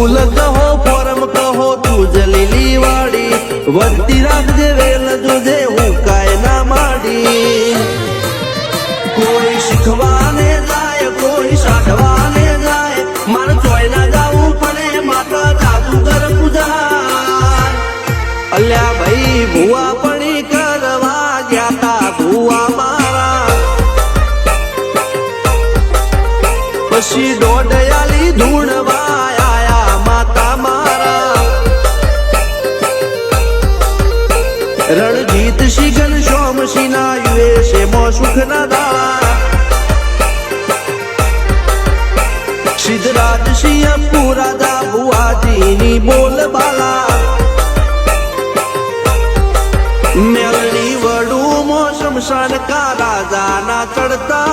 ફૂલ કહો ફોરમ કહો તું લીલી વાડી વધતી રાખજે વેલ જોજે હું કાય ના માડી કોઈ શીખવાને જાય કોઈ સાધવાને જાય મારે ચોય ના જાવું પડે માતા જાદુગર પૂજા અલ્યા ભાઈ ભુવા પણી કરવા ગયા તા ભુવા મારા પછી દોડયાલી ધૂણવા આયા માતા મારા રણજીત સિંહ ઘનશ્યામ સિંહ ના યુએસએ માં સુખ ના દાળા સિદ્ધરાજ સિંહ પુરાદા ભુવાજીની બોલ બાલા મેલની વડું મો શમશાન કા રાજા ના ચડતા